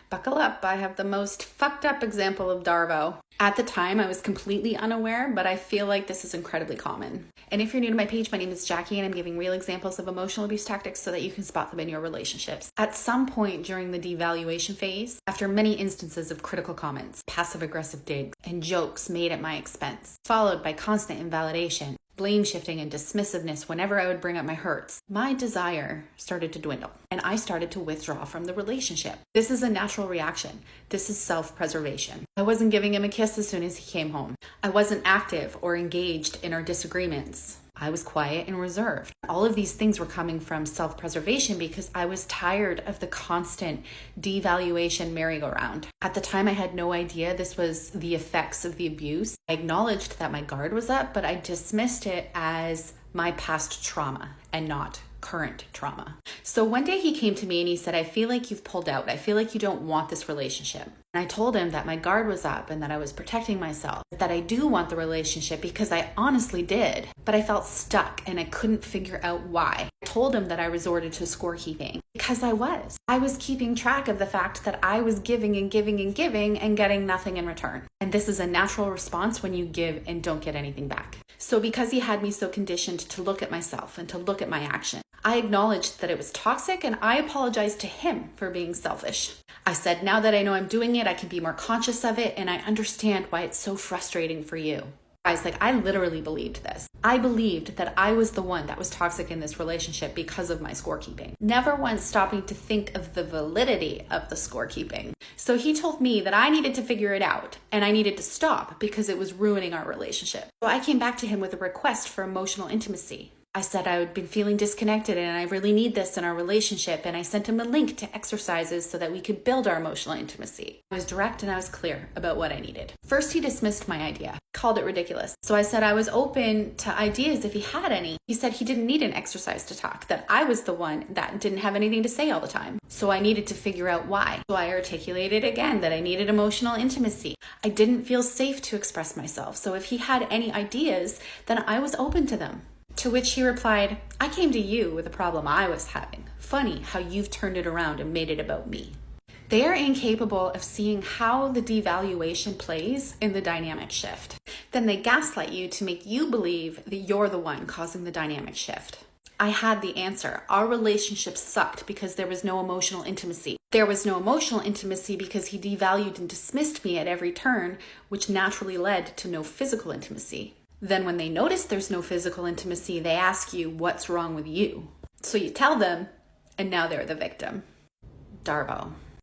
Buckle up, I have the most fucked up example of DARVO. At the time, I was completely unaware, but I feel like this is incredibly common. And if you're new to my page, my name is Jackie, and I'm giving real examples of emotional abuse tactics so that you can spot them in your relationships. At some point during the devaluation phase, after many instances of critical comments, passive-aggressive digs, and jokes made at my expense, followed by constant invalidation, blame shifting and dismissiveness whenever I would bring up my hurts, my desire started to dwindle and I started to withdraw from the relationship. This is a natural reaction. This is self-preservation. I wasn't giving him a kiss as soon as he came home. I wasn't active or engaged in our disagreements. I was quiet and reserved. All of these things were coming from self-preservation because I was tired of the constant devaluation merry-go-round. At the time, I had no idea this was the effects of the abuse. I acknowledged that my guard was up, but I dismissed it as my past trauma and not current trauma. So one day he came to me and he said, I feel like you've pulled out. I feel like you don't want this relationship. And I told him that my guard was up and that I was protecting myself, that I do want the relationship because I honestly did, but I felt stuck and I couldn't figure out why. I told him that I resorted to scorekeeping because I was keeping track of the fact that I was giving and giving and giving and getting nothing in return. And this is a natural response when you give and don't get anything back. So because he had me so conditioned to look at myself and to look at my action, I acknowledged that it was toxic and I apologized to him for being selfish. I said, now that I know I'm doing it, I can be more conscious of it and I understand why it's so frustrating for you. Guys, I literally believed this. I believed that I was the one that was toxic in this relationship because of my scorekeeping. Never once stopping to think of the validity of the scorekeeping. So he told me that I needed to figure it out and I needed to stop because it was ruining our relationship. So I came back to him with a request for emotional intimacy. I said I had been feeling disconnected and I really need this in our relationship, and I sent him a link to exercises so that we could build our emotional intimacy. I was direct and I was clear about what I needed. First, he dismissed my idea, called it ridiculous. So I said I was open to ideas if he had any. He said he didn't need an exercise to talk, that I was the one that didn't have anything to say all the time. So I needed to figure out why. So I articulated again that I needed emotional intimacy. I didn't feel safe to express myself. So if he had any ideas, then I was open to them. To which he replied, I came to you with a problem I was having. Funny how you've turned it around and made it about me. They are incapable of seeing how the devaluation plays in the dynamic shift. Then they gaslight you to make you believe that you're the one causing the dynamic shift. I had the answer. Our relationship sucked because there was no emotional intimacy. There was no emotional intimacy because he devalued and dismissed me at every turn, which naturally led to no physical intimacy. Then when they notice there's no physical intimacy, they ask you, what's wrong with you? So you tell them, and now they're the victim. DARVO.